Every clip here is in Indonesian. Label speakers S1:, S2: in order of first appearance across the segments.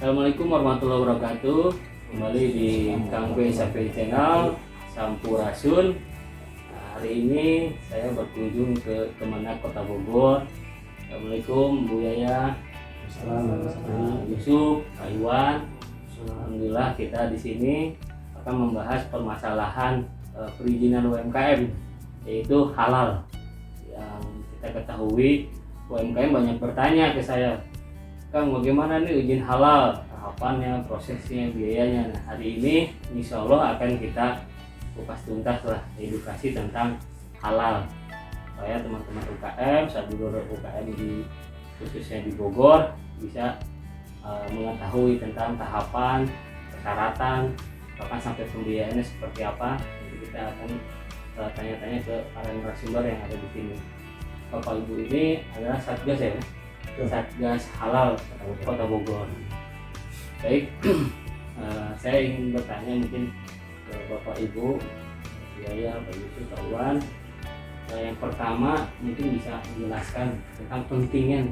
S1: Assalamualaikum warahmatullahi wabarakatuh. Kembali di Kang B Sapi Channel Sampurasun. Hari ini saya berkunjung ke Kemenak Kota Bogor. Assalamualaikum Bu Yaya, Yusuf, Pak Iwan. Alhamdulillah kita di sini akan membahas permasalahan perizinan UMKM, yaitu halal. Yang kita ketahui UMKM banyak bertanya ke saya, Kang, bagaimana nih izin halal, tahapannya, prosesnya, biayanya. Nah, hari ini insya Allah akan kita kupas tuntas lah edukasi tentang halal, supaya teman-teman UKM, sadulur UKM di khususnya di Bogor bisa mengetahui tentang tahapan, persyaratan, bahkan sampai pembiayaannya seperti apa. Jadi kita akan tanya-tanya ke para narasumber yang ada di sini. Bapak Ibu ini adalah Satgas ya, Satgas Halal Kota Bogor. Baik, saya ingin bertanya mungkin ke Bapak Ibu, Yaya, Pak Yusuf, Pak Iwan. Yang pertama mungkin bisa menjelaskan tentang pentingnya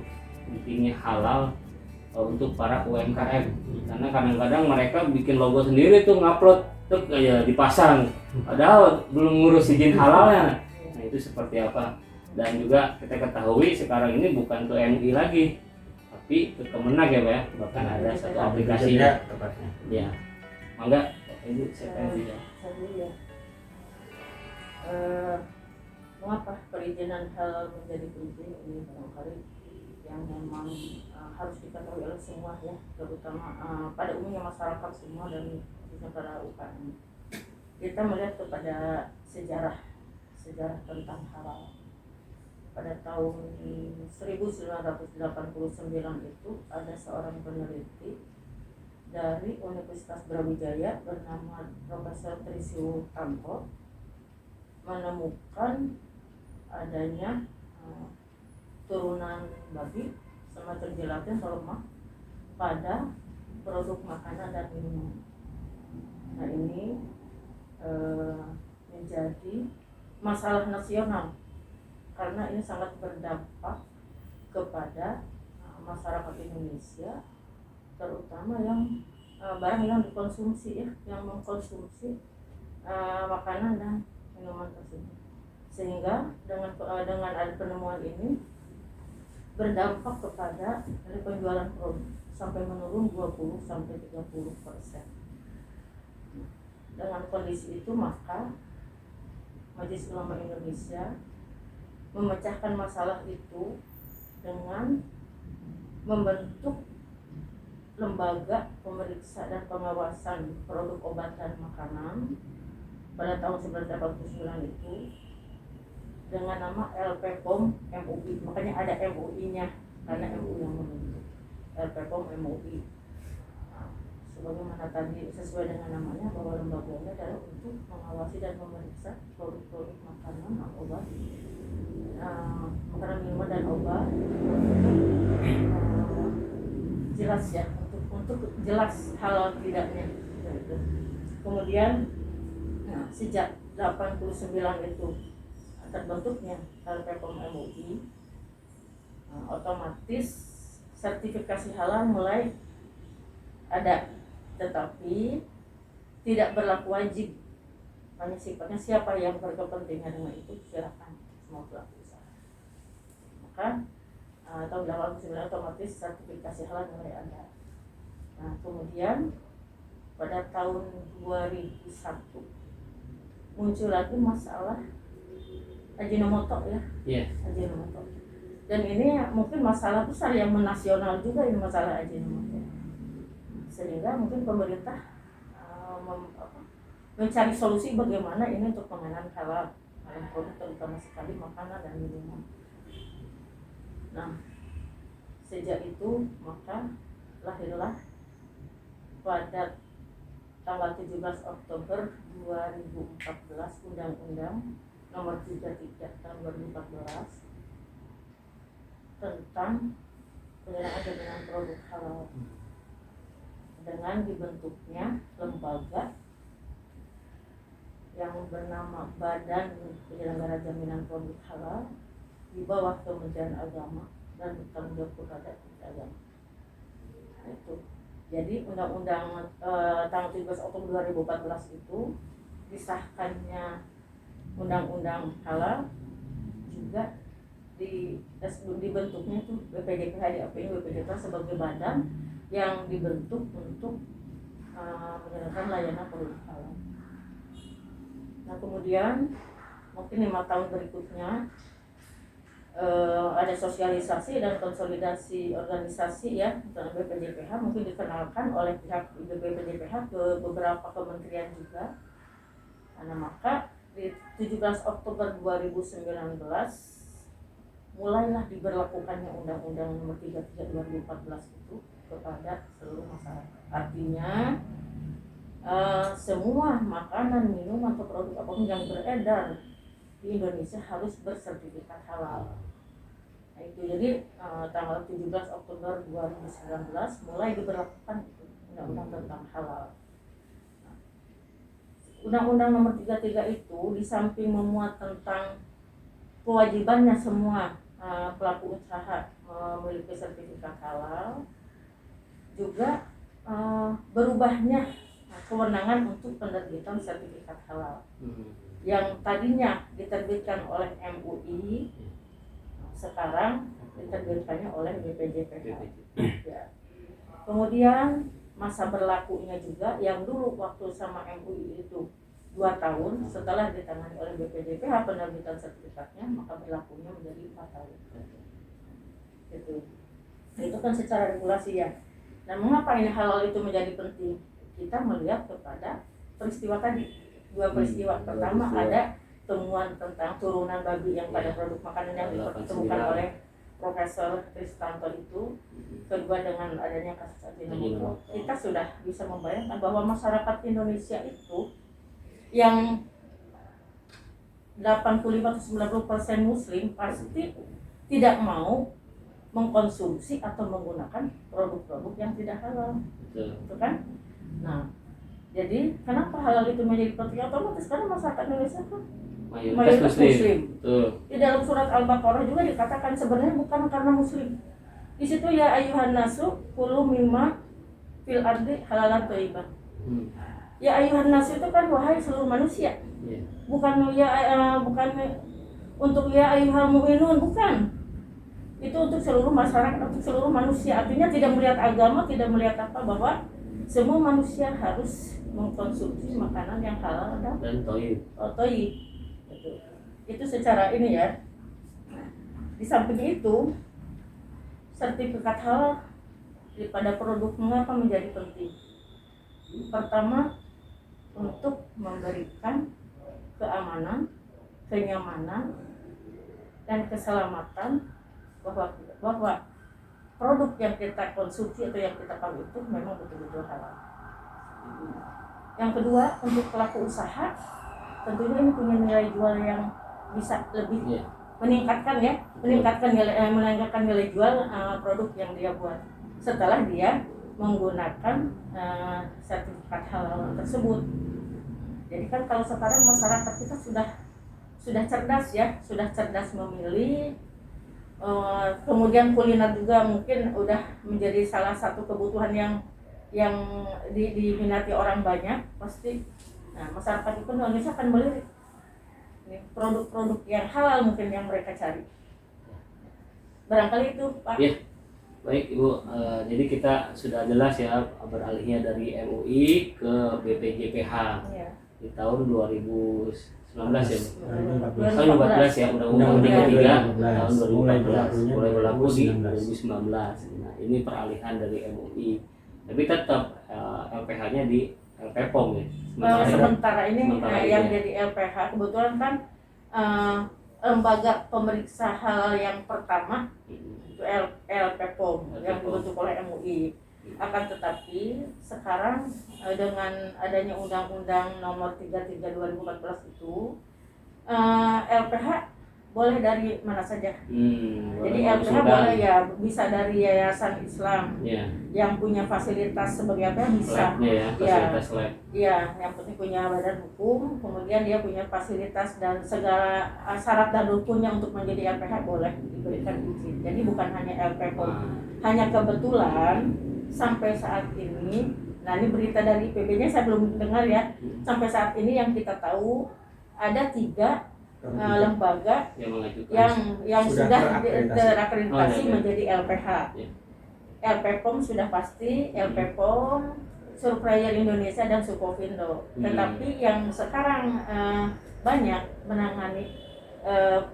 S1: halal untuk para UMKM. Karena kadang-kadang mereka bikin logo sendiri tuh, ngupload tuh kayak dipasang, padahal belum ngurus izin halalnya. Nah, itu seperti apa? Dan juga kita ketahui sekarang ini bukan ke MUI lagi, tapi ke Kemenak ya Pak ya, bahkan ada satu aplikasinya. Ya, mangga Ibu saya tanya
S2: ya. Mengapa perizinan halal menjadi penting? Ini barangkali yang memang harus diketahui oleh semua ya, terutama pada umumnya masyarakat semua dan khususnya para UKM. Kita melihat kepada sejarah tentang halal. Pada tahun 1989 itu ada seorang peneliti dari Universitas Brawijaya bernama Profesor Trisutanto menemukan adanya turunan babi semacam gelatin atau lemak pada produk makanan dan minuman. Nah, ini menjadi masalah nasional karena ini sangat berdampak kepada masyarakat Indonesia, terutama yang barang yang dikonsumsi ya, yang mengkonsumsi makanan dan minuman tersebut. Sehingga dengan ada penemuan ini berdampak kepada dari penjualan produk sampai menurun 20 sampai 30%. Dengan kondisi itu maka Majelis Ulama Indonesia memecahkan masalah itu dengan membentuk lembaga pemeriksa dan pengawasan produk obat dan makanan pada tahun 1989 itu dengan nama LPPOM MUI. Makanya ada MUI-nya karena MUI yang membentuk LPPOM MUI. Sebagaimana tadi sesuai dengan namanya bahwa lembaganya adalah untuk mengawasi dan memeriksa produk-produk makanan, obat, makanan, minuman dan obat jelas ya, untuk jelas halal tidaknya gitu. Kemudian sejak 89 itu terbentuknya LPPOM MUI, otomatis sertifikasi halal mulai ada, tetapi tidak berlaku wajib. Hanya sifatnya siapa yang berkepentingan dengan itu silakan semua pelaku usaha. Maka tahun 89 otomatis sertifikasi halal mulai ada. Nah, kemudian pada tahun 2001 muncul lagi masalah Ajinomoto ya. Ajinomoto. Dan ini mungkin masalah besar yang menasional juga, ini masalah Ajinomoto. Sehingga mungkin pemerintah mencari solusi bagaimana ini untuk pengenalan halal dalam produk, terutama sekali makanan dan minuman. Nah, sejak itu maka lahirlah pada tanggal 17 Oktober 2014 Undang-Undang Nomor 33 Tahun 2014 tentang penyelenggaraan jaminan produk halal, dengan dibentuknya lembaga yang bernama Badan Penyelenggara Jaminan Produk Halal di bawah Kementerian Agama dan bertanggung jawab kepada Agama. Nah, itu Jadi undang-undang tanggal 17 Oktober 2014 itu disahkannya undang-undang halal, juga dibentuknya itu BPJPH, diakui BPJPH sebagai badan yang dibentuk untuk menjalankan layanan produk halal. Nah kemudian mungkin 5 tahun berikutnya ada sosialisasi dan konsolidasi organisasi ya dalam BPJPH, mungkin dikenalkan oleh pihak BPJPH ke beberapa kementerian juga. Nah maka di 17 Oktober 2019 mulailah diberlakukannya Undang-Undang Nomor 33 2014 itu kepada seluruh masyarakat. Artinya semua makanan, minuman atau produk apapun yang beredar di Indonesia harus bersertifikat halal. Nah itu jadi tanggal 17 Oktober 2019 mulai diberlakukan undang-undang tentang halal. Undang-undang Nomor 33 itu di samping memuat tentang kewajibannya semua pelaku usaha memiliki sertifikat halal, juga berubahnya kewenangan untuk penerbitan sertifikat halal yang tadinya diterbitkan oleh MUI, sekarang diterbitkannya oleh BPJPH. Ya. Kemudian masa berlakunya juga yang dulu waktu sama MUI itu 2 tahun, setelah ditangani oleh BPJPH penerbitan sertifikatnya, maka berlakunya menjadi 4 tahun. Gitu. Itu kan secara regulasi ya. Nah mengapa ini halal itu menjadi penting? Kita melihat kepada peristiwa tadi, 2 peristiwa. Pertama ada temuan tentang turunan babi yang pada produk makanan yang ditemukan oleh Profesor Tristanto itu. Kedua dengan adanya kasus Ajinomoto, kita sudah bisa membayangkan bahwa masyarakat Indonesia itu yang 85-90% Muslim pasti tidak mau mengkonsumsi atau menggunakan produk-produk yang tidak halal. Betul kan? Nah, jadi kenapa halal itu menjadi penting? Otomatis karena masyarakat Indonesia kan mayoritas Muslim. Di dalam surat Al-Baqarah juga dikatakan sebenarnya bukan karena Muslim. Di situ ya ayuhan nasu kulu mimma fil ardi halalan thayyibah. Ya ayuhan nasu itu kan wahai seluruh manusia. Bukan bukan untuk ya ayuhal mu'minun, bukan. Itu untuk seluruh masyarakat, untuk seluruh manusia. Artinya tidak melihat agama, tidak melihat apa, bahwa semua manusia harus mengkonsumsi makanan yang halal dan thayyib. Itu secara ini ya. Di samping itu, sertifikat halal pada produk mengapa menjadi penting? Pertama, untuk memberikan keamanan, kenyamanan, dan keselamatan bahwa produk yang kita konsumsi atau yang kita pakai itu memang betul-betul halal. Yang kedua, untuk pelaku usaha, tentunya ini punya nilai jual yang bisa lebih meningkatkan nilai jual produk yang dia buat setelah dia menggunakan sertifikat halal tersebut. Jadi kan kalau sekarang masyarakat kita sudah cerdas ya, sudah cerdas memilih. Kemudian kuliner juga mungkin udah menjadi salah satu kebutuhan yang diminati orang banyak pasti. Nah masyarakat itu Indonesia akan melirik produk-produk yang halal mungkin yang mereka cari. Barangkali itu Pak.
S1: Ya. Baik Ibu, jadi kita sudah jelas ya beralihnya dari MUI ke BPJPH di tahun 2019 ya, 2014 ya, Undang-Undang 33 tahun 2014 mulai berlaku di 2019. Nah ini peralihan dari MUI, tapi tetap LPH-nya di LPPOM ya.
S2: Sementara ini yang jadi LPH kebetulan kan lembaga pemeriksa halal yang pertama itu LPPOM yang dibentuk oleh MUI. Akan tetapi sekarang dengan adanya Undang-Undang Nomor 33 2014 itu LPH boleh dari mana saja. Jadi LPH boleh ya, bisa dari yayasan Islam yang punya fasilitas sebagai apa bisa.
S1: Fasilitas lab.
S2: Iya, yang penting punya badan hukum, kemudian dia punya fasilitas dan segala syarat dan rukunnya untuk menjadi LPH boleh diberikan izin. Jadi bukan hanya LPPOM. Hanya kebetulan sampai saat ini, nah ini berita dari IPB-nya saya belum dengar ya. Sampai saat ini yang kita tahu ada 3 lembaga
S1: yang mengajukan
S2: yang sudah terakreditasi
S1: Oh, iya.
S2: menjadi LPH.
S1: Iya.
S2: LPPOM sudah pasti, LPPOM, Surveyor Indonesia dan Sukovindo. Tetapi yang sekarang banyak menangani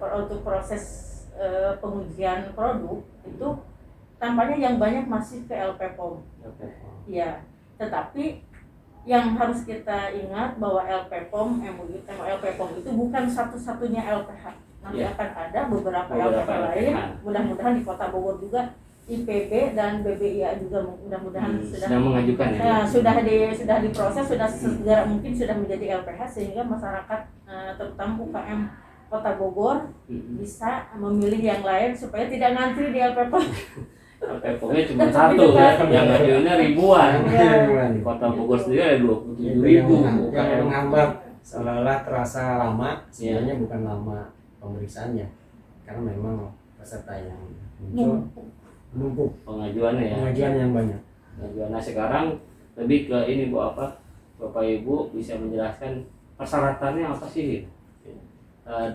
S2: untuk proses pengujian produk itu tampaknya yang banyak masih ke LPPOM. Ya, tetapi yang harus kita ingat bahwa LPPOM itu bukan satu-satunya LPH. Nanti akan ada beberapa LPH lain. Mudah-mudahan di Kota Bogor juga IPB dan BBIA juga mudah-mudahan
S1: sudah mengajukan ya.
S2: Sudah diproses, sudah segera mungkin sudah menjadi LPH sehingga masyarakat terutama UKM Kota Bogor bisa memilih yang lain supaya tidak ngantri di LPPOM.
S1: LPPOM-nya cuma satu ya, yang ngajuinnya ribuan. Di Kota Bogor sendiri ada 27.000
S3: yang menghambat seolah-olah terasa lama, sebenarnya bukan lama pemeriksaannya, karena memang peserta yang muncul menumpuk
S1: pengajuannya ya.
S3: pengajuan yang banyak.
S1: Nah sekarang lebih ke ini Bu, apa Bapak Ibu bisa menjelaskan persyaratannya apa sih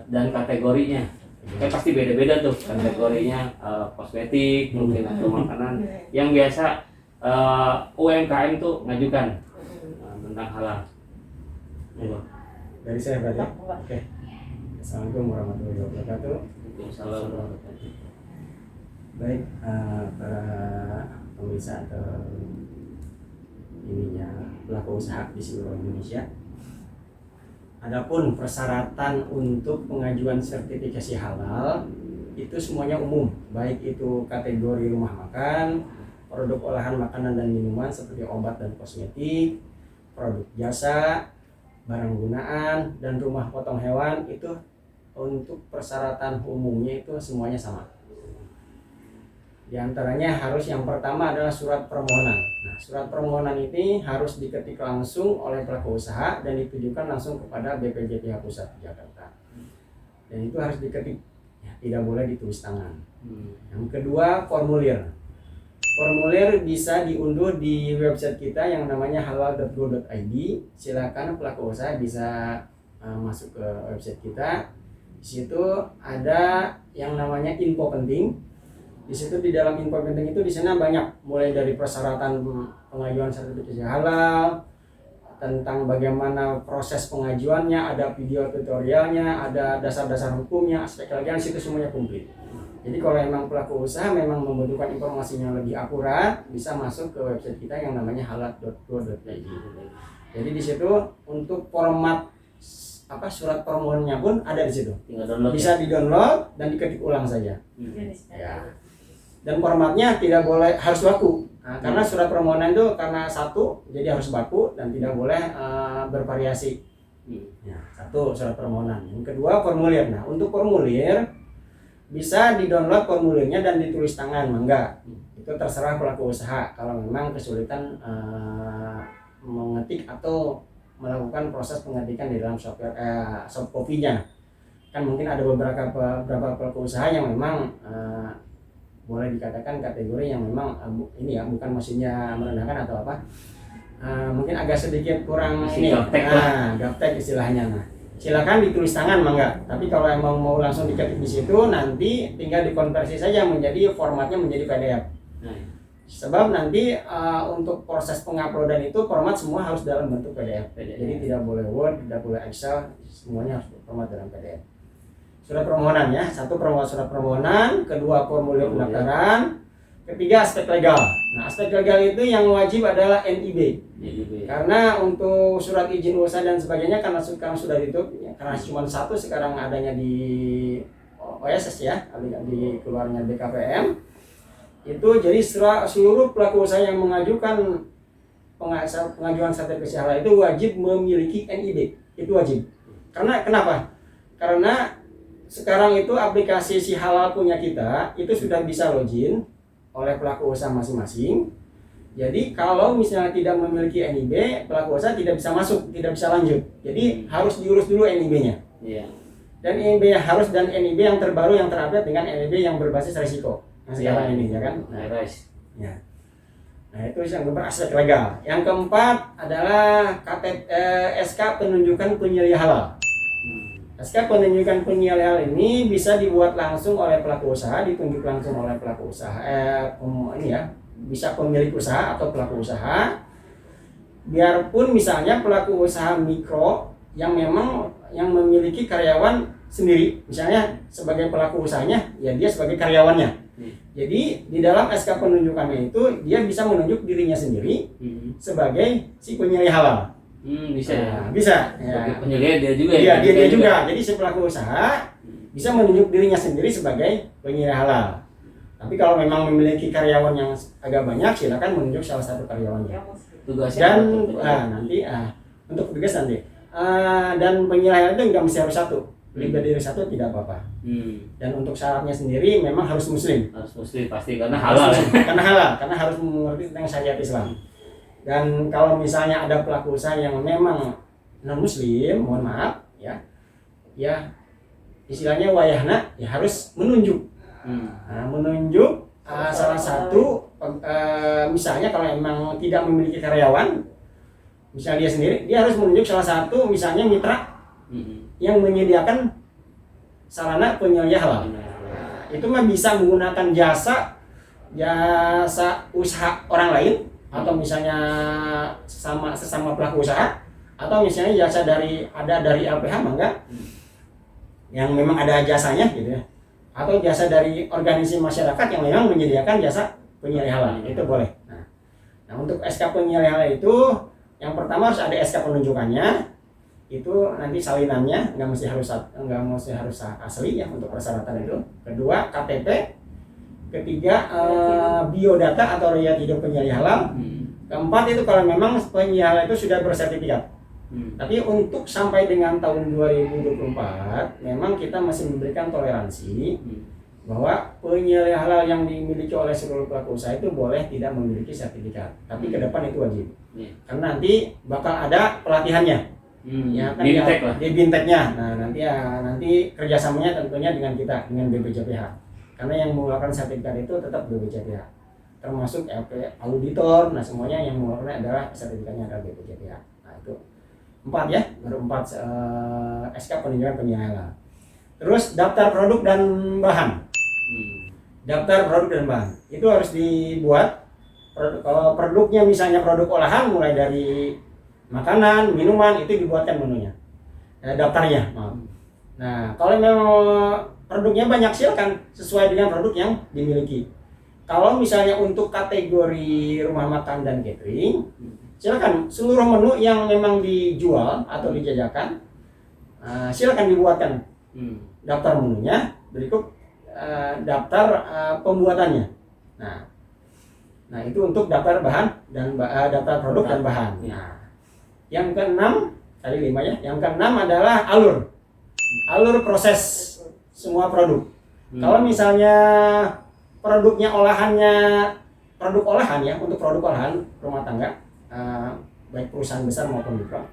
S1: dan kategorinya? Kan pasti beda-beda tuh kategorinya, kosmetik mungkin atau makanan yang biasa UMKM tuh ngajukan tentang halal.
S3: Dari saya berarti. Oke. Assalamualaikum warahmatullahi wabarakatuh.
S1: Waalaikumsalam.
S3: Baik, para pemirsa atau pelaku usaha di seluruh Indonesia. Adapun persyaratan untuk pengajuan sertifikasi halal itu semuanya umum, baik itu kategori rumah makan, produk olahan makanan dan minuman seperti obat dan kosmetik, produk jasa, barang gunaan, dan rumah potong hewan. Itu untuk persyaratan umumnya itu semuanya sama. Di antaranya harus yang pertama adalah surat permohonan. Nah, surat permohonan ini harus diketik langsung oleh pelaku usaha dan ditujukan langsung kepada BPJPH Pusat Jakarta. Dan itu harus diketik, ya, tidak boleh ditulis tangan. Yang kedua, formulir. Formulir bisa diunduh di website kita yang namanya halal.go.id. Silakan pelaku usaha bisa masuk ke website kita. Di situ ada yang namanya info penting. Di situ di dalam info penting itu di sana banyak, mulai dari persyaratan pengajuan sertifikasi halal, tentang bagaimana proses pengajuannya, ada video tutorialnya, ada dasar-dasar hukumnya, aspek legal, situ semuanya komplit. Jadi kalau memang pelaku usaha memang membutuhkan informasinya lebih akurat, bisa masuk ke website kita yang namanya halal.go.id. Jadi di situ untuk format surat permohonannya pun ada di situ. Bisa di-download dan diketik ulang saja. Ya. Dan formatnya tidak boleh harus baku. Nah, karena surat permohonan itu karena satu, jadi harus baku dan tidak boleh bervariasi. Ya, satu surat permohonan. Yang kedua formulir. Nah, untuk formulir bisa di-download formulirnya dan ditulis tangan, enggak. Itu terserah pelaku usaha kalau memang kesulitan mengetik atau melakukan proses pengetikan di dalam software soft copy-nya. Kan mungkin ada beberapa pelaku usaha yang memang boleh dikatakan kategori yang memang bukan maksudnya merendahkan atau apa, mungkin agak sedikit kurang gaptek istilahnya. Nah, silakan ditulis tangan mangga, tapi kalau emang mau langsung diketik di situ nanti tinggal dikonversi saja menjadi formatnya menjadi PDF. Sebab nanti untuk proses penguploadan itu format semua harus dalam bentuk PDF. Jadi tidak boleh Word, tidak boleh Excel, semuanya harus format dalam PDF. Surat permohonan ya, satu surat permohonan, kedua formulir pendaftaran, ketiga aspek legal. Nah, aspek legal itu yang wajib adalah NIB. Karena untuk surat izin usaha dan sebagainya karena sekarang sudah ditutup, ya, karena cuma satu sekarang adanya di OSS ya, di keluarnya BKPM. Itu jadi seluruh pelaku usaha yang mengajukan pengajuan sertifikasi halal itu wajib memiliki NIB. Itu wajib. Karena kenapa? Karena sekarang itu aplikasi si halal punya kita itu sudah bisa login oleh pelaku usaha masing-masing. Jadi kalau misalnya tidak memiliki NIB, pelaku usaha tidak bisa masuk, tidak bisa lanjut. Jadi harus diurus dulu NIB-nya. Iya. Dan NIB harus dan NIB yang terbaru yang terupdate dengan NIB yang berbasis risiko. Yang sekarang ini ya kan?
S1: Nah,
S3: ya. Nah itu yang beraspek legal. Yang keempat adalah SK penunjukan penyelia halal. SK penunjukan penyelia halal ini bisa dibuat langsung oleh pelaku usaha, ditunjuk langsung oleh pelaku usaha. Bisa pemilik usaha atau pelaku usaha. Biarpun misalnya pelaku usaha mikro yang memang yang memiliki karyawan sendiri, misalnya sebagai pelaku usahanya, ya dia sebagai karyawannya. Jadi di dalam SK penunjukannya itu dia bisa menunjuk dirinya sendiri sebagai si penyelia halal.
S1: Bisa ya.
S3: Bisa.
S1: Sebagai penyelia dia juga
S3: ya.
S1: Dia
S3: Dia juga. Jadi si pelaku usaha bisa menunjuk dirinya sendiri sebagai penyelia halal. Tapi kalau memang memiliki karyawan yang agak banyak, silakan menunjuk salah satu karyawannya.
S1: Tugasnya
S3: nanti untuk tugas nanti. Dan penyelia halal itu nggak mesti harus satu. Lebih dari satu tidak apa-apa. Dan untuk syaratnya sendiri memang harus muslim.
S1: Harus muslim pasti karena halal ya.
S3: Karena harus mengerti tentang syariat Islam. Dan kalau misalnya ada pelaku usaha yang memang non muslim, mohon maaf ya istilahnya wayahna ya harus menunjuk. Menunjuk salah satu misalnya kalau memang tidak memiliki karyawan, misalnya dia sendiri, dia harus menunjuk salah satu misalnya mitra yang menyediakan sarana penyelia halal. Itu mah bisa menggunakan jasa usaha orang lain, atau misalnya sesama pelaku usaha, atau misalnya jasa dari LPH mangga yang memang ada jasanya gitu ya, atau jasa dari organisasi masyarakat yang memang menyediakan jasa penyelia halal, itu boleh. Nah untuk SK penyelia halal itu yang pertama harus ada SK penunjukannya, itu nanti salinannya nggak mesti harus asli ya untuk persyaratan itu. Kedua KTP, ketiga biodata atau riwayat hidup penyelia halal. Keempat itu kalau memang penyelia halal itu sudah bersertifikat. Tapi untuk sampai dengan tahun 2024 memang kita masih memberikan toleransi bahwa penyelia halal yang dimiliki oleh seluruh pelaku usaha itu boleh tidak memiliki sertifikat. Tapi ke depan itu wajib. Karena nanti bakal ada pelatihannya. Ya kan di Binteknya. Nah nanti kerjasamanya tentunya dengan kita, dengan BPJPH. Karena yang mengeluarkan sertifikat itu tetap BPJPH, termasuk auditor. Nah semuanya yang mengeluarkan adalah sertifikatnya adalah BPJPH. Nah itu 4 ya, baru 4 SK penunjukan penyelia halal. Terus daftar produk dan bahan. Daftar produk dan bahan itu harus dibuat. Kalau produknya misalnya produk olahan mulai dari makanan, minuman, itu dibuatkan menunya, daftarnya. Nah, kalau memang produknya banyak silakan sesuai dengan produk yang dimiliki. Kalau misalnya untuk kategori rumah makan dan catering, silakan seluruh menu yang memang dijual atau dijajakan, silakan dibuatkan daftar menunya, berikut daftar pembuatannya. Nah itu untuk daftar bahan dan daftar produk dan bahan. Nah, yang keenam, tadi 5 ya. Yang keenam adalah alur proses semua produk. Kalau misalnya produknya produk olahan ya, untuk produk olahan rumah tangga, baik perusahaan besar maupun mikro.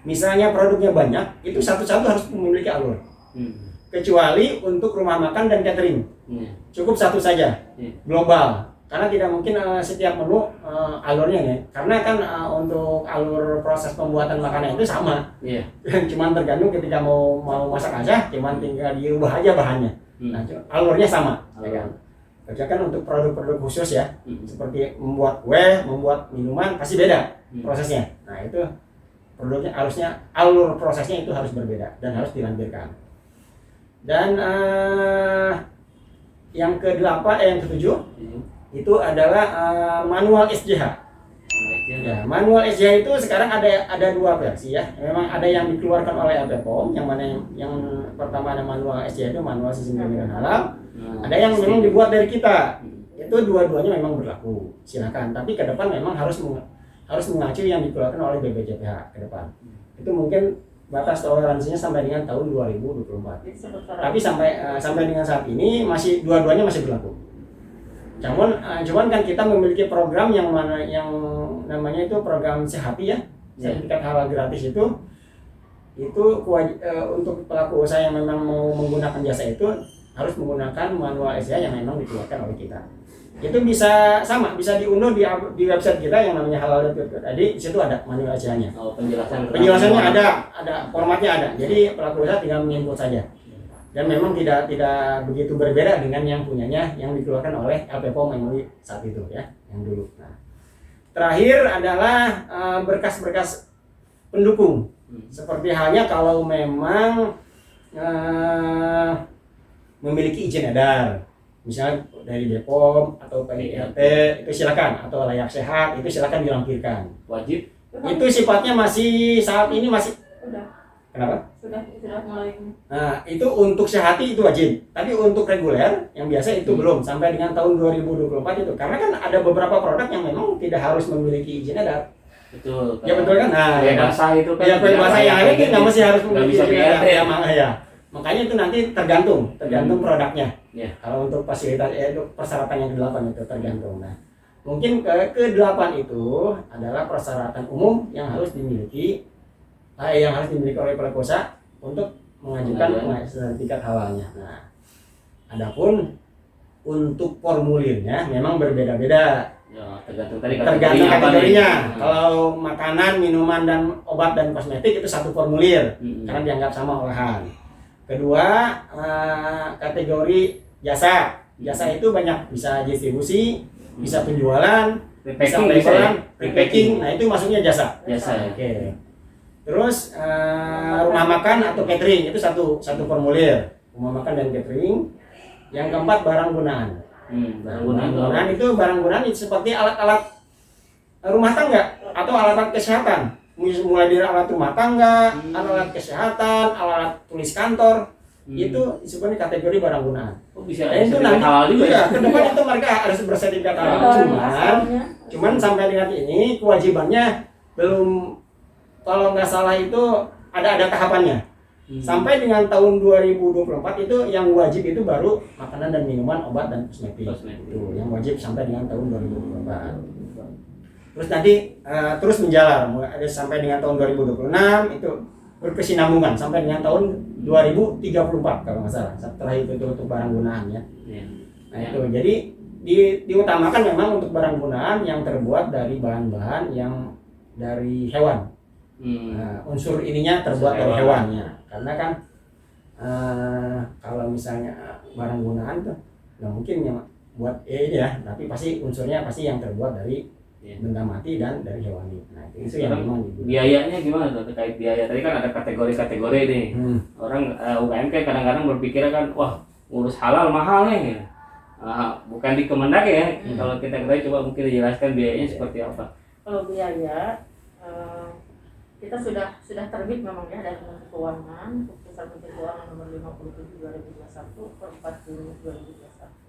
S3: Misalnya produknya banyak, itu satu-satu harus memiliki alur. Kecuali untuk rumah makan dan catering, cukup satu saja, global. Karena tidak mungkin setiap menu alurnya ya. Karena kan untuk alur proses pembuatan makanan itu sama. Cuman tergantung ketika mau masak aja, cuman tinggal diubah aja bahannya. Nah, alurnya sama. Ya kan? Kerja kan untuk produk-produk khusus ya, seperti membuat kue, membuat minuman pasti beda prosesnya. Nah itu produknya harusnya alur prosesnya itu harus berbeda dan harus dilampirkan. Dan yang ketujuh itu adalah manual SJH. Ya, manual SJH itu sekarang ada 2 versi ya. Memang ada yang dikeluarkan oleh LPPOM, yang mana yang pertama ada manual SJH itu manual sistem pemilihan halal. Ada yang memang dibuat dari kita. Itu dua-duanya memang berlaku. Silakan. Tapi ke depan memang harus mengacu yang dikeluarkan oleh BPJPH ke depan. Itu mungkin batas toleransinya sampai dengan tahun 2024. Tapi sampai dengan saat ini masih dua-duanya masih berlaku. Cuman kan kita memiliki program yang namanya itu program Sehati ya, sertifikat halal gratis itu untuk pelaku usaha yang memang mau menggunakan jasa itu harus menggunakan manual SJH yang memang dikeluarkan oleh kita. Itu bisa sama, bisa diunduh di website kita yang namanya halal.co.id. Di situ ada manual acaranya.
S1: Oh,
S3: Penjelasannya ada, formatnya ada. Jadi pelaku usaha tinggal menginput saja. Dan memang tidak begitu berbeda dengan yang punyanya yang dikeluarkan oleh LPPOM MUI saat itu ya, yang dulu. Nah, terakhir adalah berkas-berkas pendukung. Seperti halnya kalau memang memiliki izin edar, misalnya dari BPOM atau PDRT, itu silakan, atau layak sehat itu silakan dilampirkan.
S1: Wajib?
S3: Itu sifatnya masih saat ini masih.
S2: Sudah.
S3: Kenapa?
S2: Sudah mulai.
S3: Nah, itu untuk sehati itu wajib. Tapi untuk reguler yang biasa itu belum sampai dengan tahun 2024 itu. Karena kan ada beberapa produk yang memang tidak harus memiliki izin edar.
S1: Betul.
S3: Ya betul kan? Nah,
S1: ya basah itu kan.
S3: Ya basah yang ada itu nggak mesti harus
S1: memiliki izin edar.
S3: Ya. Makanya itu nanti tergantung produknya.
S1: Ya.
S3: Kalau untuk fasilitas itu persyaratan yang ke-8 itu tergantung. Nah, mungkin ke-8 itu adalah persyaratan umum yang harus dimiliki oleh pelaku usaha untuk mengajukan sertifikat halalnya. Nah, adapun untuk formulirnya memang berbeda-beda.
S1: Ya, tergantung
S3: kategorinya. Kalau makanan, minuman dan obat dan kosmetik itu satu formulir karena dianggap sama olahan. Kedua, kategori jasa. Jasa itu banyak, bisa distribusi, bisa penjualan, bisa labelan, repacking. Nah, itu masuknya jasa. Oke. Terus rumah makan atau catering itu satu formulir, rumah makan dan catering. Yang keempat barang gunaan. Barang gunaan itu seperti alat-alat rumah tangga atau alat-alat kesehatan. Mulai dari alat rumah tangga, alat kesehatan, alat tulis kantor, itu disebutnya kategori barang gunaan.
S1: Oh, bisa
S3: itu nanti
S1: halal juga ya.
S3: Ke depan itu mereka harus bersertifikat halal. Cuman sampai dengan ini kewajibannya belum, kalau nggak salah itu ada tahapannya. Sampai dengan tahun 2024 itu yang wajib itu baru makanan dan minuman, obat dan kosmetik. Itu yang wajib sampai dengan tahun 2024. Terus nanti terus menjalar sampai dengan tahun 2026 itu berkesinambungan sampai dengan tahun 2034 kalau nggak salah. Setelah itu untuk barang gunaan ya. Nah itu jadi diutamakan memang untuk barang gunaan yang terbuat dari bahan-bahan yang dari hewan. Nah, unsur ininya terbuat dari hewannya. Karena kan kalau misalnya barang gunaan tuh nggak mungkin yang buat ini ya, tapi pasti unsurnya pasti yang terbuat dari benda mati dan dari hewani. Nah itu yang memang
S1: biayanya gimana tuh terkait biaya? Tadi kan ada kategori-kategori nih. Orang UKM kan kadang-kadang berpikir kan, wah ngurus halal mahal nih. Bukan di Kemendak ya. Kalau kita ketahui coba mungkin dijelaskan biayanya seperti apa.
S2: Kalau biaya kita sudah terbit memang ya dari Menteri Keuangan, Keputusan Menteri Keuangan nomor 57 2021 per 4 Juni 2021.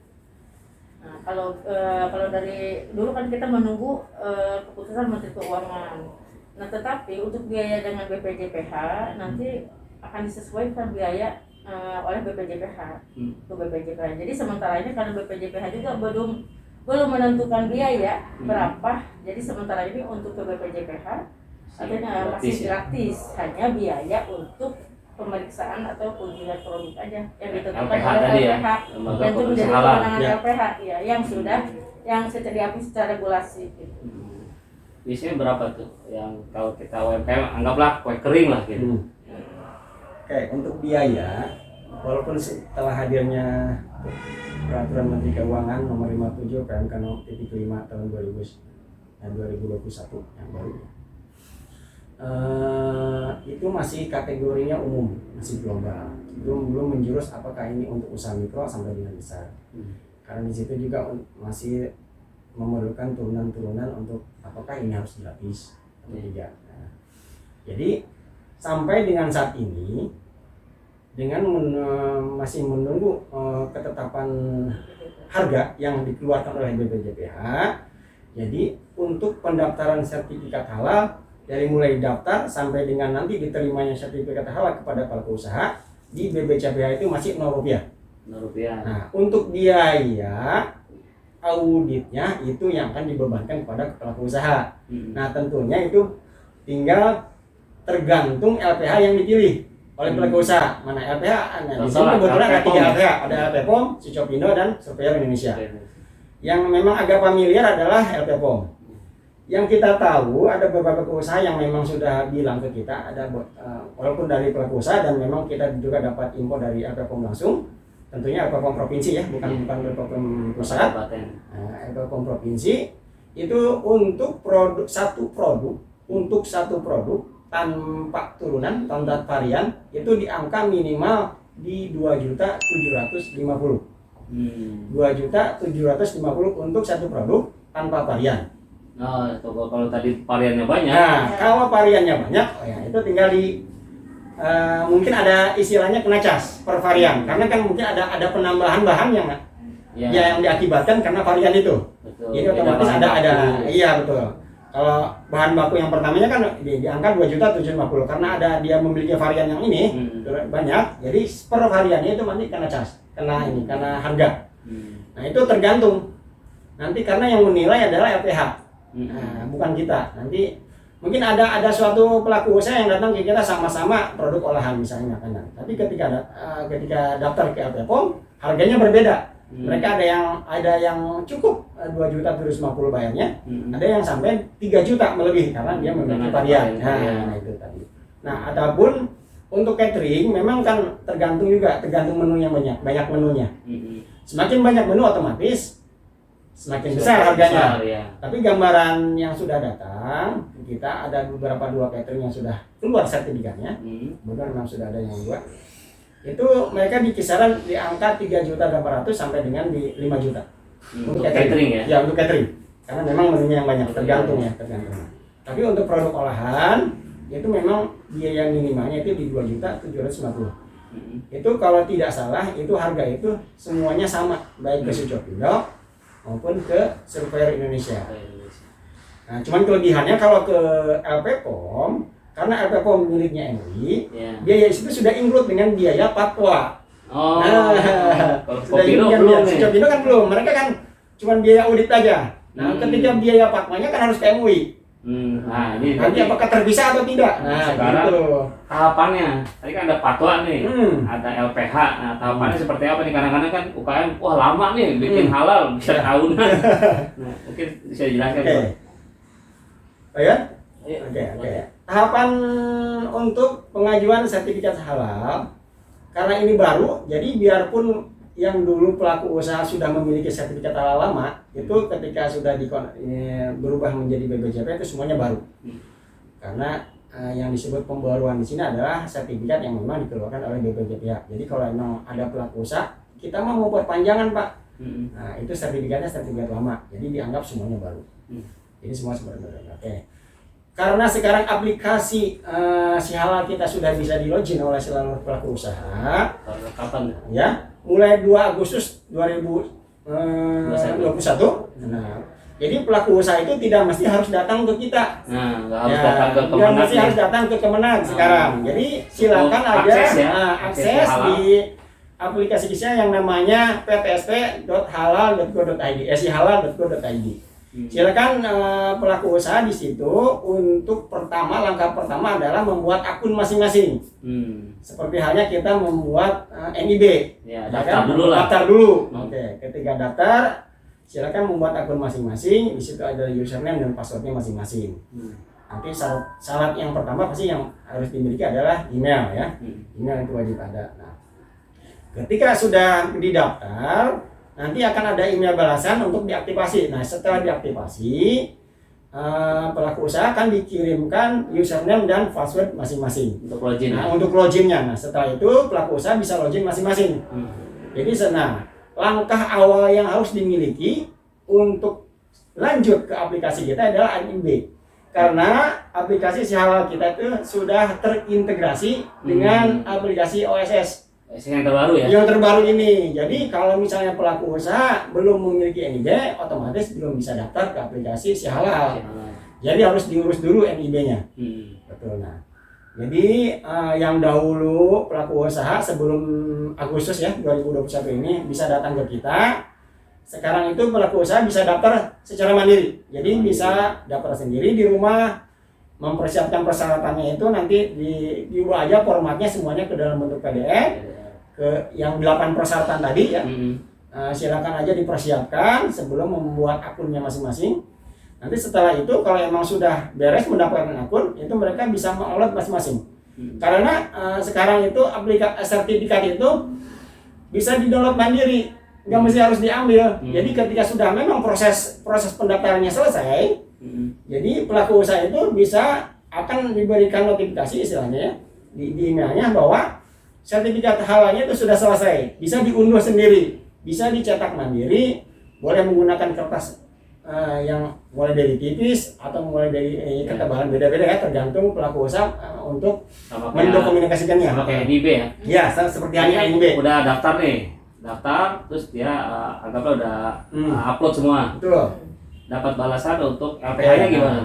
S2: Nah, kalau dari dulu kan kita menunggu keputusan Menteri Keuangan. Nah, tetapi untuk biaya dengan BPJPH nanti akan disesuaikan biaya oleh BPJPH ke BPJPH. Jadi sementara ini karena BPJPH juga belum menentukan biaya berapa. Jadi sementara ini untuk ke BPJPH artinya masih gratis, hanya biaya untuk pemeriksaan atau ujian produk aja yang ditentukan oleh LPH dan itu menjadi kewenangan LPH ya, yang dihapus secara regulasi gitu.
S1: Biasanya berapa tuh yang kalau kita UMKM anggaplah kue kering lah gitu.
S3: Oke, untuk biaya walaupun setelah hadirnya Peraturan Menteri Keuangan nomor 57 PMK nomor 5 tahun 2021 yang baru itu masih kategorinya umum, masih global, belum menjurus apakah ini untuk usaha mikro sampai dengan besar. Karena di situ juga masih memerlukan turunan-turunan untuk apakah ini harus dilapis atau tidak. Nah, jadi sampai dengan saat ini dengan masih menunggu ketetapan harga yang dikeluarkan oleh BPJPH. Jadi untuk pendaftaran sertifikat halal dari mulai daftar sampai dengan nanti diterimanya sertifikat halal kepada pelaku usaha di BPJPH itu masih Rp0. Nah, untuk biaya auditnya itu yang akan dibebankan kepada pelaku usaha. Nah, tentunya itu tinggal tergantung LPH yang dipilih oleh pelaku usaha. Mana LPH? Nah, di sini kebetulan ada 3 LPH, ada LPPOM, Sucopindo dan Surveyor Indonesia. Yang memang agak familiar adalah LP POM. Yang kita tahu ada beberapa pengusaha yang memang sudah bilang ke kita ada walaupun dari pelaku usaha dan memang kita juga dapat info dari LP POM langsung, tentunya LP POM provinsi ya, bukan LP POM pusat. LP POM provinsi itu untuk satu produk tanpa turunan, tanpa varian itu di angka minimal di 2.750. 2.750 untuk satu produk tanpa varian.
S1: Nah, kalau tadi variannya banyak.
S3: Nah, kalau variannya banyak, ya itu tinggal mungkin ada istilahnya kena cas per varian, karena kan mungkin ada penambahan bahan yang diakibatkan karena varian itu.
S1: Betul.
S3: Jadi otomatis ada iya betul. Kalau bahan baku yang pertamanya kan di angka 2.750 karena ada dia memiliki varian yang ini banyak, jadi per variannya itu nanti kena cas, kena harga. Nah itu tergantung nanti karena yang menilai adalah LPH. Nah, bukan kita. Nanti mungkin ada suatu pelaku usaha yang datang ke kita sama-sama produk olahan misalnya makanan. Tapi ketika daftar ke LP POM harganya berbeda. Mereka ada yang cukup 2.750 bayarnya, ada yang sampai 3 juta melebihi karena dia memiliki varian. Nah, itu tadi. Nah, adapun untuk catering memang kan tergantung menunya banyak menunya. Semakin banyak menu otomatis semakin besar harganya.
S1: Ya.
S3: Tapi gambaran yang sudah datang, kita ada beberapa dua catering yang sudah keluar sertifikatnya. Kemudian memang sudah ada yang dua. Itu mereka di kisaran di angka 3.800.000 sampai dengan di 5 juta.
S1: Untuk catering ya?
S3: Ya, untuk catering. Karena memang menunya yang banyak, tergantung. Tapi untuk produk olahan itu memang biaya minimalnya itu di 2.750.000. Itu kalau tidak salah itu harga itu semuanya sama, baik ke Sucopindo maupun ke Surveyor Indonesia. Nah, cuman kelebihannya kalau ke LP POM, karena LP POM miliknya MUI, biaya itu sudah include dengan biaya fatwa. Sucopindo kan belum, mereka kan cuman biaya audit aja. Nah, ketika biaya fatwanya kan harus ke MUI.
S1: Nah, ini
S3: nanti apakah terpisah atau tidak? Nah,
S1: sekarang
S3: gitu.
S1: Tahapannya, tadi kan ada fatwa nih, ada LPH. Nah, tahapannya seperti apa nih? Kadang-kadang kan UKM, wah lama nih bikin halal, bisa tahunan. Nah, mungkin bisa dijelaskan.
S3: Oke. Tahapan untuk pengajuan sertifikat halal, karena ini baru, jadi biarpun yang dulu pelaku usaha sudah memiliki sertifikat halal lama, itu ketika sudah berubah menjadi BPJP itu semuanya baru. Karena yang disebut pembaruan di sini adalah sertifikat yang memang dikeluarkan oleh BPJP. Jadi kalau memang ada pelaku usaha, kita mau perpanjangan Pak. Nah itu sertifikatnya sertifikat lama, jadi dianggap semuanya baru. Jadi semua sebenarnya oke. Karena sekarang aplikasi si halal kita sudah bisa di-login oleh seluruh pelaku usaha.
S1: Kapan?
S3: Ya, mulai 2 Agustus 2021. Nah, jadi pelaku usaha itu tidak mesti harus datang ke kita.
S1: Nah, nggak harus datang ke Kemenag.
S3: Nggak mesti harus datang ke Kemenag sekarang. Jadi silakan aja akses di aplikasi kita yang namanya ptsp.halal.go.id, sihalal.go.id. Silakan pelaku usaha di situ untuk langkah pertama adalah membuat akun masing-masing. Seperti halnya kita membuat NIB.
S1: Ya, daftar
S3: dulu. Oke, ketika daftar silakan membuat akun masing-masing. Di situ ada username dan passwordnya masing-masing. Nanti syarat yang pertama pasti yang harus dimiliki adalah email ya. Email itu wajib ada. Nah, ketika sudah didaftar, nanti akan ada email balasan untuk diaktifasi. Nah, setelah diaktifasi, pelaku usaha akan dikirimkan username dan password masing-masing
S1: untuk login.
S3: Nah, untuk loginnya. Nah, setelah itu pelaku usaha bisa login masing-masing. Jadi, langkah awal yang harus dimiliki untuk lanjut ke aplikasi kita adalah NIB. Karena aplikasi si halal kita itu sudah terintegrasi dengan aplikasi OSS.
S1: Yang terbaru ya?
S3: Yang terbaru ini. Jadi kalau misalnya pelaku usaha belum memiliki NIB, otomatis belum bisa daftar ke aplikasi si halal. Jadi harus diurus dulu NIB-nya. Betul. Nah, jadi yang dahulu pelaku usaha sebelum Agustus ya 2021 ini bisa datang ke kita. Sekarang itu pelaku usaha bisa daftar secara mandiri. Jadi bisa daftar sendiri di rumah, mempersiapkan persyaratannya itu nanti diubah aja formatnya semuanya ke dalam bentuk PDF. Ke yang 8 persyaratan tadi ya. silakan aja dipersiapkan sebelum membuat akunnya masing-masing. Nanti setelah itu kalau emang sudah beres mendapatkan akun, itu mereka bisa mengupload masing-masing. Karena sekarang itu sertifikat itu bisa di-download mandiri, nggak mesti harus diambil. Jadi ketika sudah memang proses pendaftarannya selesai, jadi pelaku usaha itu bisa akan diberikan notifikasi istilahnya ya, di emailnya bahwa sertifikat halalnya itu sudah selesai, bisa diunduh sendiri, bisa dicetak mandiri, boleh menggunakan kertas yang mulai dari tipis atau mulai dari ketebalan beda-beda ya, tergantung pelaku usaha untuk mendokumentasikannya.
S1: Sama kayak NIB ya?
S3: Ya, seperti halnya NIB.
S1: Udah daftar nih, terus dia anggaplah udah upload semua.
S3: Betul.
S1: Dapat balasan untuk LPH-nya gimana?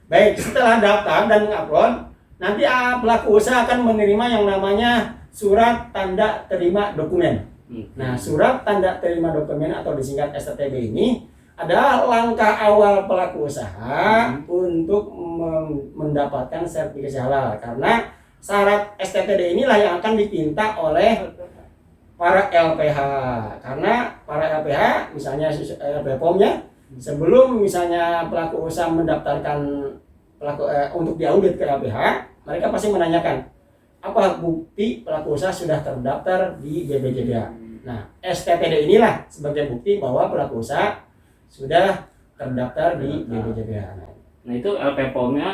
S3: Baik, setelah daftar dan mengupload, nanti pelaku usaha akan menerima yang namanya surat tanda terima dokumen. Nah, surat tanda terima dokumen atau disingkat STTD ini adalah langkah awal pelaku usaha untuk mendapatkan sertifikasi halal, karena syarat STTD inilah yang akan dipinta oleh para LPH. Karena para LPH, misalnya BPOM-nya, sebelum misalnya pelaku usaha mendaftarkan untuk diaudit ke LPH, mereka pasti menanyakan apa bukti pelaku usaha sudah terdaftar di BPJPH. Nah, STTD inilah sebagai bukti bahwa pelaku usaha sudah terdaftar di BPJPH.
S1: Nah, itu LPPOM-nya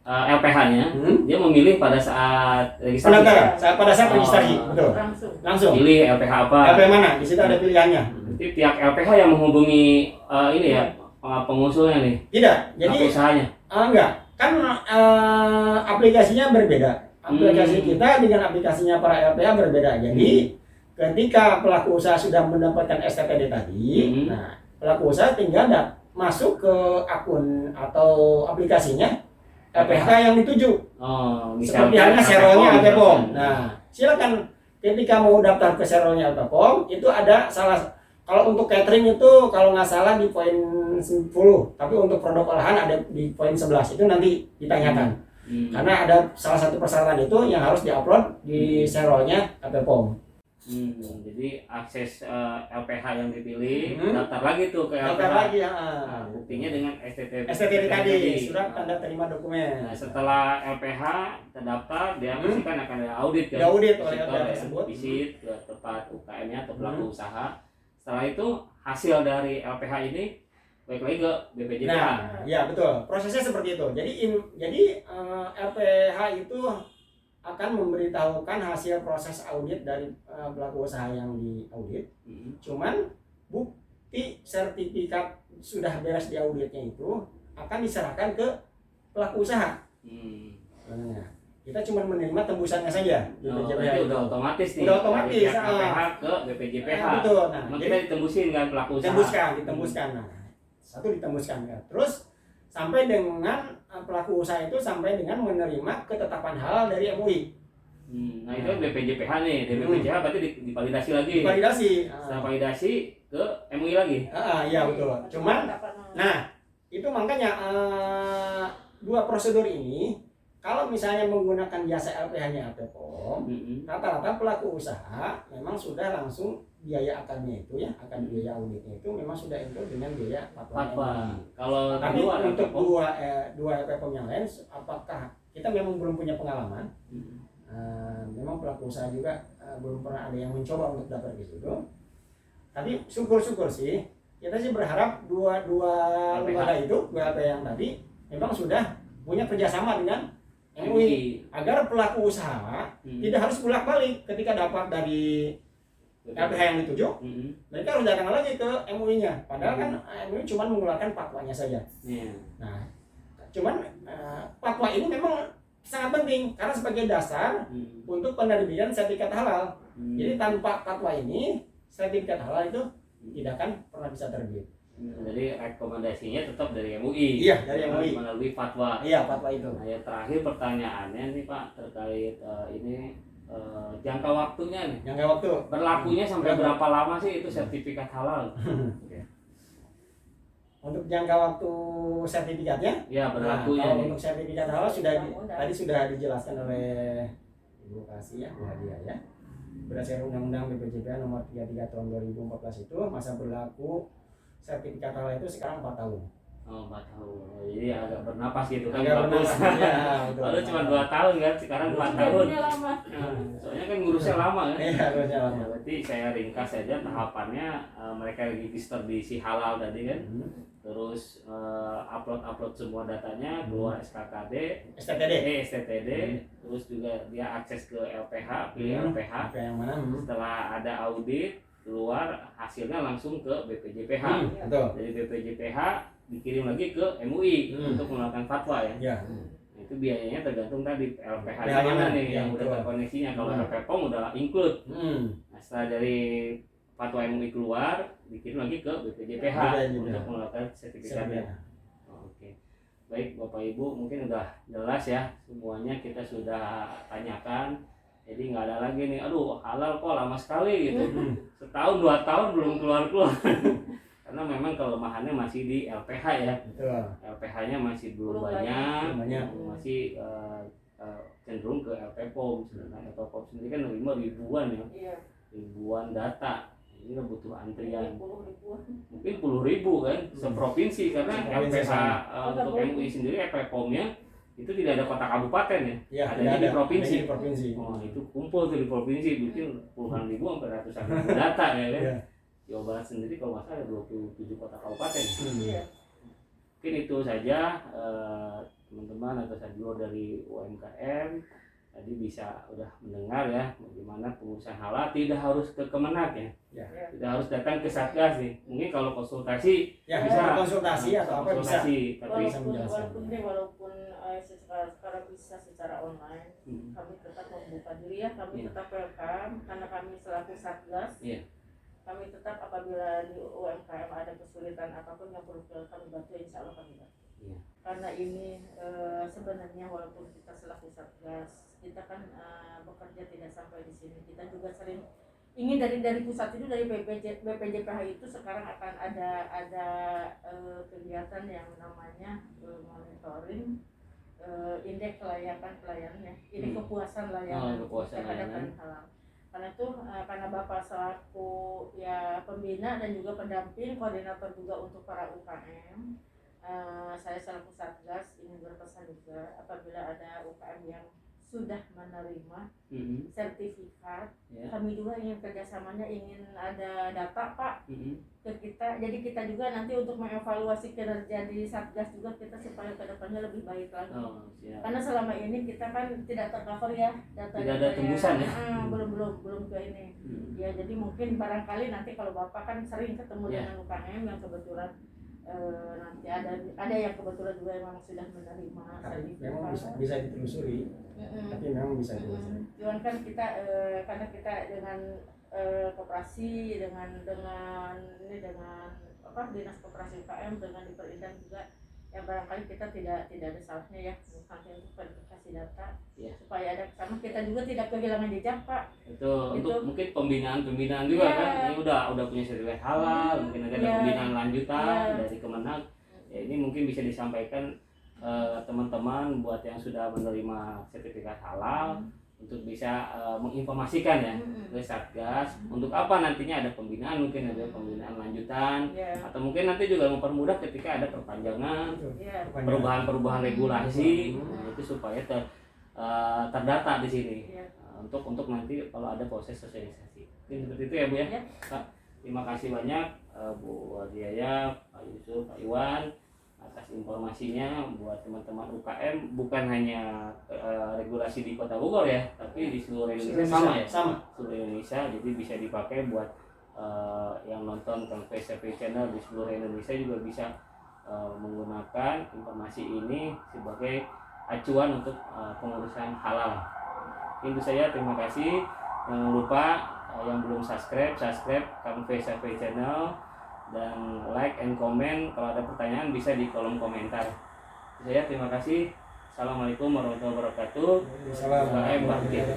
S1: LPH-nya dia memilih pada saat registrasi.
S3: Pada saat registrasi, betul. Langsung.
S1: Pilih LPH apa?
S3: LPH mana? Di situ ada pilihannya.
S1: Nanti pihak LPH yang menghubungi ini ya, pengusulnya nih.
S3: Tidak. Jadi
S1: usahanya.
S3: Enggak. Kan aplikasinya berbeda. Aplikasi kita dengan aplikasinya para LPH berbeda. Jadi ketika pelaku usaha sudah mendapatkan STTD tadi, nah pelaku usaha tinggal masuk ke akun atau aplikasinya LPH yang dituju. Seperti halnya serolnya LPPOM. Nah, silakan ketika mau daftar ke serolnya LPPOM, itu ada kalau untuk catering itu kalau nggak salah di poin 10, tapi untuk produk olahan ada di poin 11. Itu nanti ditanyakan. Karena ada salah satu persyaratan itu yang harus diupload di serolnya LPPOM.
S1: Jadi akses LPH yang dipilih, daftar lagi tuh ke LPH.
S3: Daftar lagi ya.
S1: Buktinya dengan
S3: STTD tadi, surat tanda terima dokumen.
S1: Nah, setelah LPH terdaftar, dia pasti kan akan ada audit kan.
S3: Diaudit oleh LPH tersebut.
S1: Visit ke tempat UKM-nya atau pelaku usaha. Setelah itu hasil dari LPH ini balik lagi ke BPJPH.
S3: Nah, ya betul. Prosesnya seperti itu. Jadi LPH itu akan memberitahukan hasil proses audit dari pelaku usaha yang diaudit. Cuman bukti sertifikat sudah beres di auditnya itu akan diserahkan ke pelaku usaha. Nah, kita cuma menerima tembusannya saja.
S1: BPJPH itu udah otomatis nih.
S3: Udah otomatis.
S1: LPH ke BPJPH.
S3: Betul. Nah,
S1: kita ditembusin kan pelaku usaha.
S3: Ditembuskan. Nah, satu ditembuskan kan. Terus sampai dengan pelaku usaha itu sampai dengan menerima ketetapan halal dari MUI.
S1: Nah, itu BPJPH nih. Dari BPJPH berarti divalidasi lagi. Setelah validasi ke MUI lagi.
S3: Iya betul. Cuman nah, itu makanya dua prosedur ini kalau misalnya menggunakan jasa LPH-nya LPPOM, rata-rata pelaku usaha memang sudah langsung biaya akarnya itu ya, akan biaya auditnya itu memang sudah include dengan biaya fatwa.
S1: Kalau
S3: tapi untuk dua LPPOM yang lain, apakah kita memang belum punya pengalaman? Memang pelaku usaha juga belum pernah ada yang mencoba untuk dapat di situ. Tapi syukur-syukur sih, kita sih berharap dua lembaga itu, dua LPH yang tadi memang sudah punya kerjasama dengan MUI agar pelaku usaha tidak harus bolak-balik ketika dapat dari LPH yang dituju, mereka harus datang lagi ke MUI-nya. Padahal kan MUI cuma mengeluarkan fatwanya saja. Nah, cuman fatwa ini memang sangat penting karena sebagai dasar untuk penerbitan sertifikat halal. Jadi tanpa fatwa ini, sertifikat halal itu tidak akan pernah bisa terbit.
S1: Jadi rekomendasinya tetap dari MUI.
S3: Iya, dari MUI.
S1: Melalui fatwa.
S3: Iya, fatwa itu.
S1: Nah, yang terakhir pertanyaannya nih Pak terkait ini jangka waktunya nih.
S3: Jangka waktu.
S1: Berlakunya sampai berapa lama sih itu sertifikat halal?
S3: Untuk jangka waktu sertifikatnya?
S1: Ya, berlakunya.
S3: Kalau untuk sertifikat halal tadi sudah dijelaskan oleh Ibu Kasih ya, Bu Hadiah ya. berdasarkan Undang-Undang BPJPH nomor 33 tahun 2014 itu masa berlaku sertifikat halal itu sekarang 4 tahun.
S1: Oh, 4 tahun. Jadi agak bernapas gitu kan.
S3: Agak
S1: bagus.
S3: bernapas, ya, betul.
S1: Kalau cuma 2 tahun kan, sekarang 4 tahun.
S2: Jadinya lama.
S1: Nah, soalnya kan ngurusnya lama kan.
S3: Iya, harusnya
S1: Ya,
S3: lama.
S1: berarti saya ringkas saja tahapannya. Mereka register di si halal tadi kan. Terus upload semua datanya, keluar SKKD,
S3: STTD.
S1: STTD, terus juga dia akses ke LPH, pilih LPH.
S3: Apa yang mana?
S1: Setelah ada audit, keluar hasilnya langsung ke BPJPH.
S3: Betul.
S1: Dari BPJPH dikirim lagi ke MUI untuk melakukan fatwa ya.
S3: Ya.
S1: Nah, itu biayanya tergantung tadi LPH di
S3: LPH
S1: mana
S3: nya,
S1: nih
S3: ya,
S1: yang udah
S3: betul.
S1: terkoneksinya. Kalau
S3: Hmm.
S1: LPPOM udah include.
S3: Hmm.
S1: Nah, setelah dari fatwa MUI keluar, dikirim lagi ke BPJPH untuk melakukan sertifikatnya. Oke. Baik Bapak Ibu, mungkin udah jelas ya semuanya kita sudah tanyakan. Jadi nggak ada lagi nih, aduh halal kok lama sekali gitu. Setahun 2 tahun belum keluar. Karena memang kelemahannya masih di LPH ya.
S3: Betul.
S1: LPH-nya masih belum
S2: Belum
S1: banyak,
S3: banyak.
S1: masih cenderung ke LPPOM. Sedangkan LPPOM sendiri kan ribuan ya,
S2: Iya.
S1: ribuan data. Ini kan butuh antrian.
S2: 10 ribuan.
S1: Mungkin 10.000 kan seprovinsi karena
S3: Seprovinsi
S1: LPH untuk MUI sendiri LPPOM-nya itu tidak ada kota kabupaten ya.
S3: Ya,
S1: Adanya di provinsi.
S3: Adanya di provinsi.
S1: Oh, itu kumpul tuh di provinsi bikin puluhan ribu sampai ratusan ribu data ya kan.
S3: Iya.
S1: Jawa Barat sendiri kalau nggak salah ada 27 kota kabupaten.
S2: Iya.
S1: Mungkin itu saja teman-teman atau sadulur dari UMKM tadi bisa udah mendengar ya bagaimana pengurusan halal tidak harus ke Kemenak ya.
S3: Ya.
S1: Tidak harus datang ke Satgas nih. Mungkin kalau konsultasi
S3: Ya,
S1: bisa
S3: bisa konsultasi atau apa bisa.
S1: konsultasi, tapi
S3: bisa menjelaskan.
S2: Walaupun sekarang bisa secara online, kami tetap membuka diri ya, kami
S1: Iya.
S2: tetap welcome karena kami selaku Satgas.
S1: Iya.
S2: Kami tetap apabila di UMKM ada kesulitan apapun yang perlu kami bantu, insya Allah kami bantu.
S1: Iya.
S2: Karena ini sebenarnya walaupun kita selaku Satgas, kita kan bekerja tidak sampai di sini. Kita juga sering ingin dari pusat itu, dari BPJPH itu sekarang akan ada kegiatan yang namanya monitoring indeks kelayakan pelayanannya, ini kepuasan layanan
S1: kepuasan
S2: terhadap
S1: layanan.
S2: halal. Karena itu karena Bapak selaku ya pembina dan juga pendamping koordinator juga untuk para UKM, saya selaku Satgas ingin berpesan juga apabila ada UKM yang sudah menerima sertifikat,
S1: Ya.
S2: kami juga ingin kerjasamanya, ingin ada data Pak ke kita, jadi kita juga nanti untuk mengevaluasi kinerja di Satgas juga kita supaya kedepannya lebih baik lagi.
S1: Oh, siap.
S2: Karena selama ini kita kan tidak tercover ya data,
S1: Tidak ada tembusan ya?
S2: belum ke ini. Ya jadi mungkin barangkali nanti kalau Bapak kan sering ketemu
S1: Ya.
S2: dengan UKM yang kebetulan nanti ada yang kebetulan juga yang memang sudah menerima
S3: Memang bisa ditelusuri, tapi memang bisa ditelusuri.
S2: Cuman kan kita karena kita dengan koperasi dengan dinas koperasi UKM dengan diperindah juga yang barangkali kita tidak ada salahnya ya nanti untuk verifikasi data
S1: Ya.
S2: supaya ada sama kita juga tidak kehilangan jejak Pak.
S1: Itu
S2: Gitu.
S1: untuk mungkin pembinaan juga
S2: Ya.
S1: kan. Ini udah punya sertifikat halal, mungkin ada
S2: Ya.
S1: pembinaan lanjutan
S2: Ya.
S1: dari Kemenak. Ya, ini mungkin bisa disampaikan teman-teman buat yang sudah menerima sertifikat halal untuk bisa menginformasikan ya ke Satgas untuk apa nantinya ada pembinaan, mungkin ada pembinaan lanjutan
S2: Ya.
S1: atau mungkin nanti juga mempermudah ketika ada perpanjangan,
S2: Ya.
S1: perubahan regulasi. Nah, itu supaya terdata di sini.
S2: Ya.
S1: Untuk nanti kalau ada proses sosialisasi. Mungkin seperti itu ya Bu ya.
S2: Ya.
S1: Pak, terima kasih banyak Bu Wadiaya, Pak Yusuf, Pak Iwan atas informasinya buat teman-teman UKM, bukan hanya regulasi di Kota Bogor ya, tapi di seluruh Indonesia sama ya. Seluruh Indonesia, jadi bisa dipakai buat yang nonton KMV Channel di seluruh Indonesia juga bisa menggunakan informasi ini sebagai acuan untuk pengurusan halal. Itu saya, terima kasih. Jangan lupa yang belum subscribe KMV Channel dan like and comment. Kalau ada pertanyaan bisa di kolom komentar. Itu saya, terima kasih. Assalamualaikum warahmatullahi wabarakatuh.
S3: Assalamualaikum.
S1: UKM Bangkit.